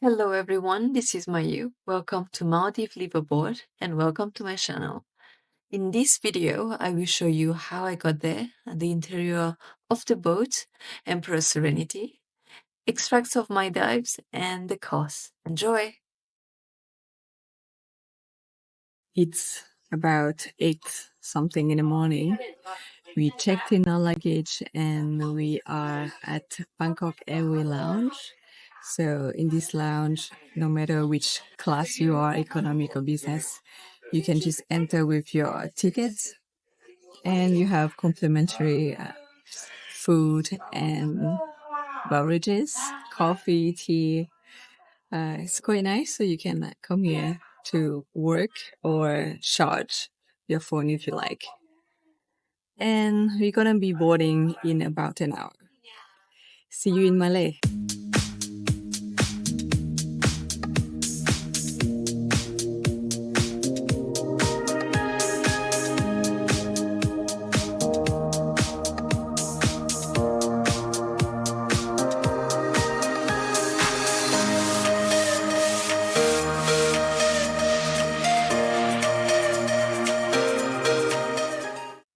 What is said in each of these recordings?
Hello everyone, this is Mayu. Welcome to Maldives Liveaboard and welcome to my channel. In this video, I will show you how I got there, the interior of the boat, Emperor Serenity, extracts of my dives, and the cost. Enjoy! It's about 8 something in the morning. We checked in our luggage and we are at Bangkok Airway Lounge. So in this lounge, no matter which class you are, economic or business, you can just enter with your tickets and you have complimentary food and beverages, coffee, tea. It's quite nice. So you can come here to work or charge your phone if you like. And we're gonna be boarding in about an hour. See you in Malay.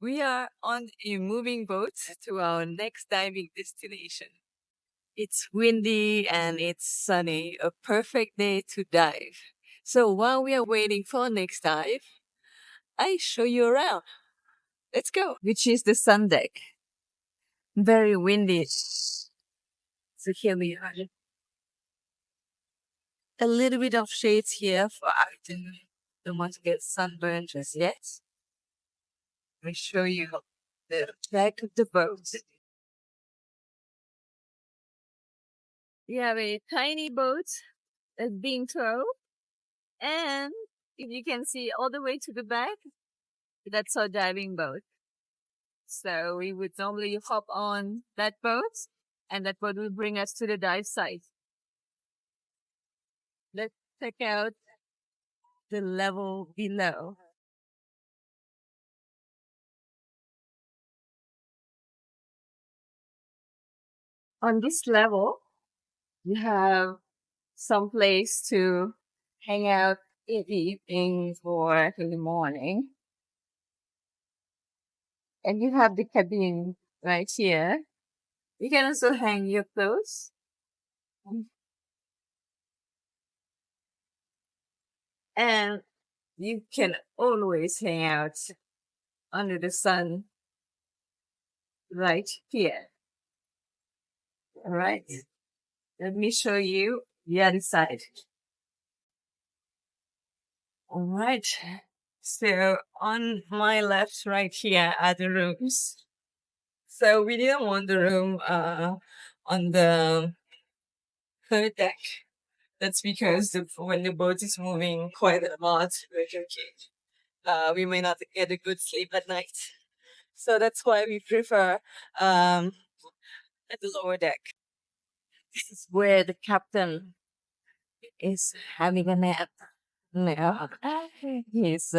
We are on a moving boat to our next diving destination. It's windy and it's sunny, a perfect day to dive. So while we are waiting for our next dive, I show you around. Let's go. Which is the sun deck. Very windy. So here we are. A little bit of shades here for I don't want to get sunburned just yet. Let me show you the back of the boat. We have a tiny boat that's being towed, and if you can see all the way to the back, that's our diving boat. So we would normally hop on that boat, and that boat will bring us to the dive site. Let's check out the level below. On this level, you have some place to hang out in the evening or in the morning. And you have the cabin right here. You can also hang your clothes. And you can always hang out under the sun right here. All right. Let me show you the other side. All right. So on my left, right here are the rooms. So we didn't want the room on the third deck. That's because when the boat is moving quite a lot, we may not get a good sleep at night. So that's why we prefer at the lower deck. This is where the captain is having a nap now. He's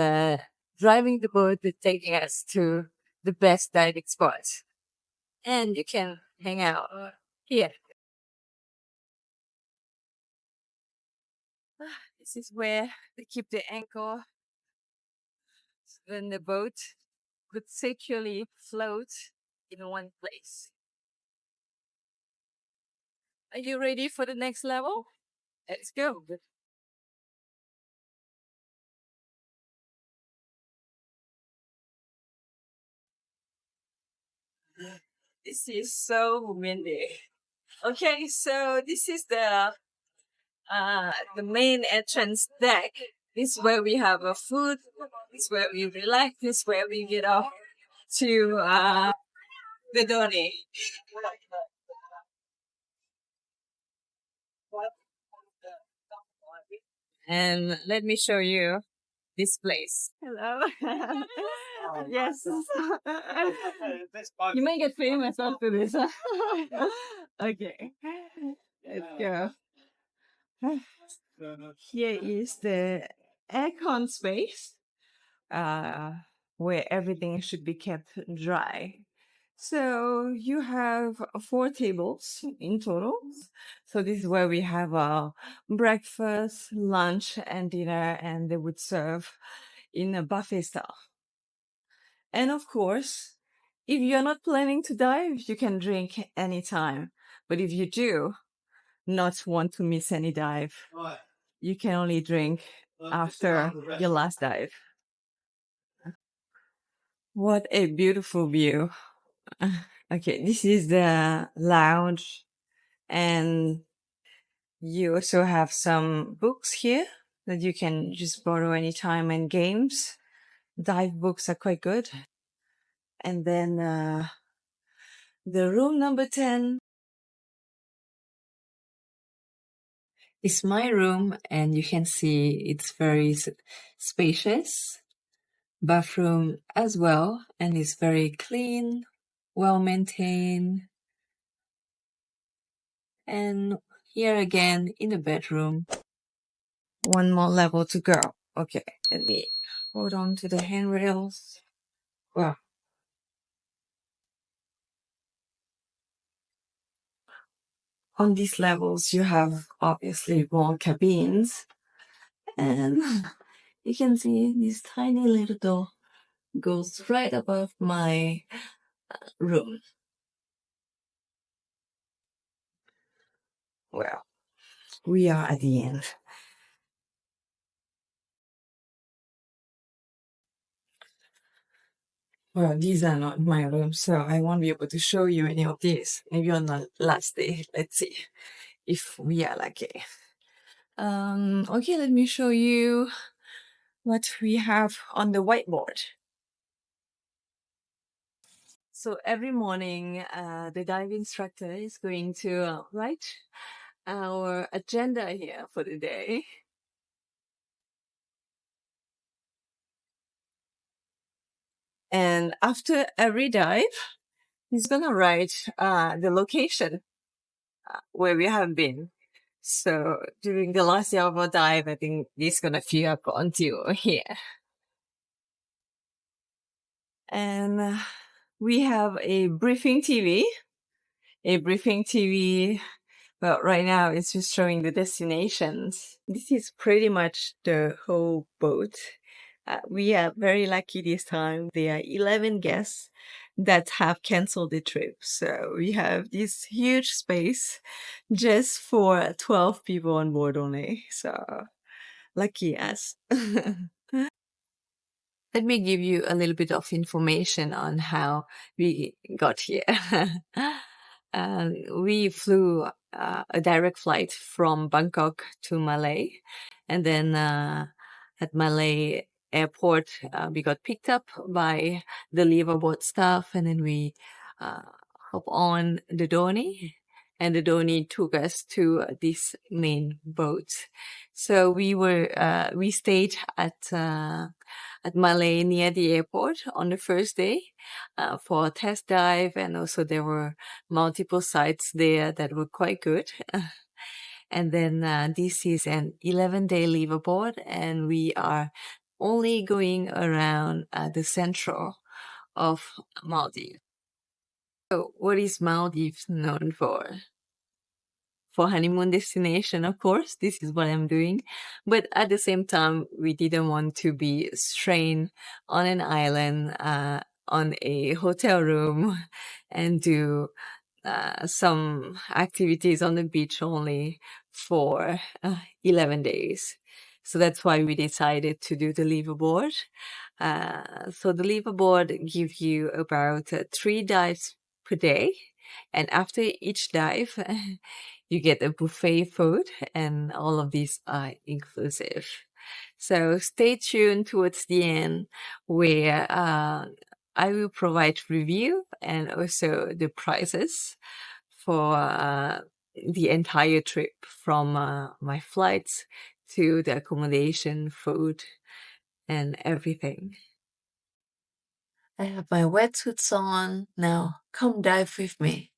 driving the boat and taking us to the best diving spot. And you can hang out here. This is where they keep the anchor when the boat could securely float in one place. Are you ready for the next level? Let's go. This is so windy. Okay, so this is the main entrance deck. This is where we have a food. This is where we relax. This is where we get off to the Doni. And let me show you this place. Hello. Yes. You may get famous after this. Okay. Let's go. Here is the aircon space, where everything should be kept dry. So you have 4 tables in total. So this is where we have breakfast, lunch, and dinner, and they would serve in a buffet style. And of course, if you're not planning to dive, you can drink anytime. But if you do not want to miss any dive, you can only drink after your last dive. What a beautiful view. Okay, this is the lounge, and you also have some books here that you can just borrow anytime, and games. Dive books are quite good. And then the room number 10 is my room, and you can see it's very spacious. Bathroom as well, and it's very clean, well maintained. And here again in the bedroom, one more level to go. Okay, let me hold on to the handrails. Wow. On these levels, you have obviously more cabins, and you can see this tiny little door goes right above my room. Well, we are at the end. Well, these are not my rooms, so I won't be able to show you any of these. Maybe on the last day. Let's see if we are lucky. Okay, let me show you what we have on the whiteboard. So every morning, the dive instructor is going to write our agenda here for the day. And after every dive, he's gonna write the location where we have been. So during the last day of our dive, I think he's gonna fill up onto here. And we have a briefing TV. Well, right now it's just showing the destinations. This is pretty much the whole boat. We are very lucky this time. There are 11 guests that have canceled the trip. So we have this huge space just for 12 people on board only. So lucky us. Let me give you a little bit of information on how we got here. We flew a direct flight from Bangkok to Malay, and then at Malay airport, we got picked up by the Liveaboard staff, and then we hop on the Doni, and the Doni took us to this main boat. So we stayed at Malay near the airport on the first day for a test dive, and also there were multiple sites there that were quite good. And then this is an 11-day Liveaboard, and we are only going around the central of Maldives. So what is Maldives known for? For honeymoon destination, of course, this is what I'm doing. But at the same time, we didn't want to be strained on an island, on a hotel room, and do some activities on the beach only for 11 days. So that's why we decided to do the Liveaboard. So the Liveaboard gives you about 3 dives per day. And after each dive, you get a buffet food, and all of these are inclusive. So stay tuned towards the end, where I will provide review and also the prices for the entire trip, from my flights to the accommodation, food, and everything. I have my wetsuits on. Now, come dive with me.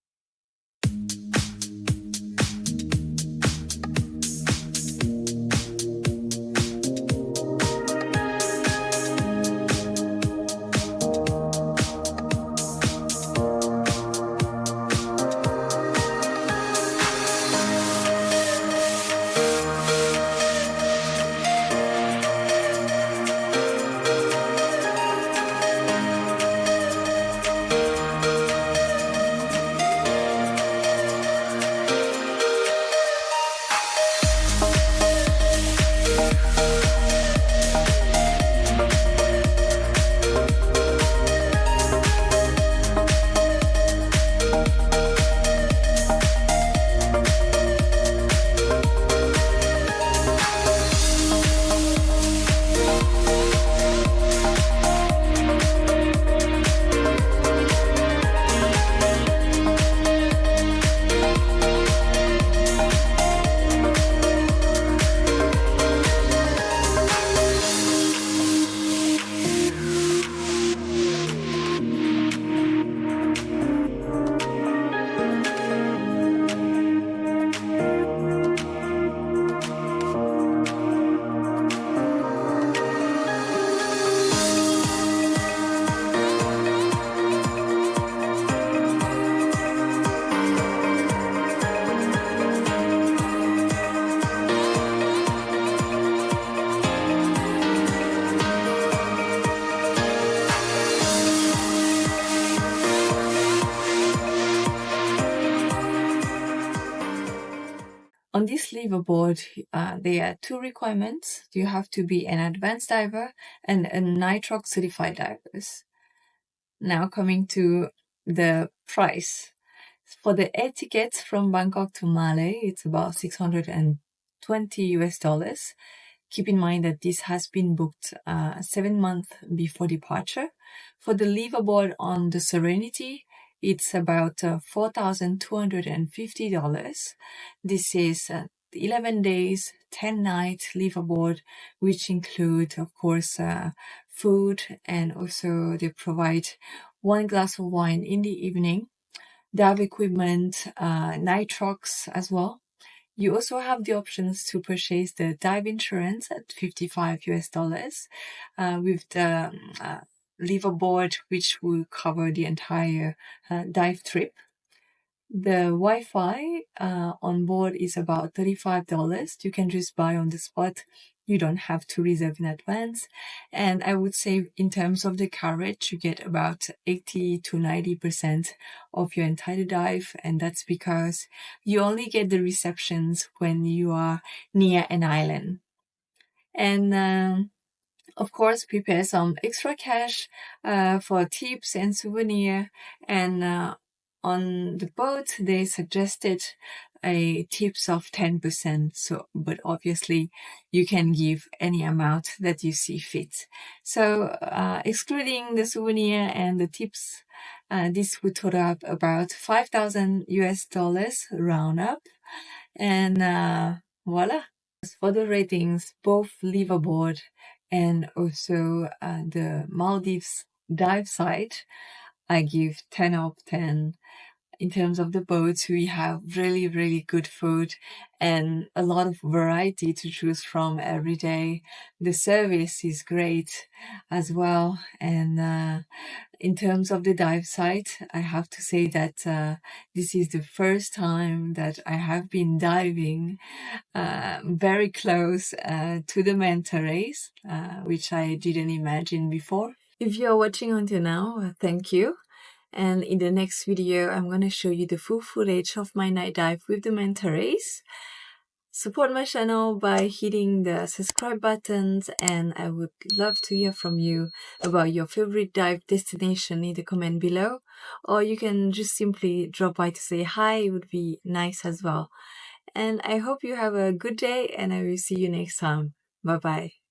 On this liveaboard, there are two requirements. You have to be an advanced diver and a nitrox certified divers. Now coming to the price. For the air tickets from Bangkok to Malé, it's about $620. Keep in mind that this has been booked 7 months before departure. For the liveaboard on the Serenity, it's about $4,250. This is 11 days, 10 nights liveaboard, which include, of course, food, and also they provide 1 glass of wine in the evening, dive equipment, nitrox as well. You also have the options to purchase the dive insurance at $55 with the liveaboard, which will cover the entire dive trip. The Wi-Fi on board is about $35. You can just buy on the spot. You don't have to reserve in advance. And I would say in terms of the coverage, you get about 80 to 90% of your entire dive. And that's because you only get the receptions when you are near an island. And of course, prepare some extra cash for tips and souvenir. And on the boat, they suggested a tips of 10%. So, but obviously, you can give any amount that you see fit. So, excluding the souvenir and the tips, this would total up about $5,000 round up. And voila. As for the ratings, both liveaboard and also the Maldives dive site, I give 10 out of 10. In terms of the boats, we have really, really good food and a lot of variety to choose from every day. The service is great as well. And in terms of the dive site, I have to say that this is the first time that I have been diving very close to the Manta race, which I didn't imagine before. If you are watching until now, thank you. And in the next video, I'm going to show you the full footage of my night dive with the Manta race. Support my channel by hitting the subscribe buttons, and I would love to hear from you about your favorite dive destination in the comment below, or you can just simply drop by to say hi. It would be nice as well. And I hope you have a good day, and I will see you next time. Bye bye.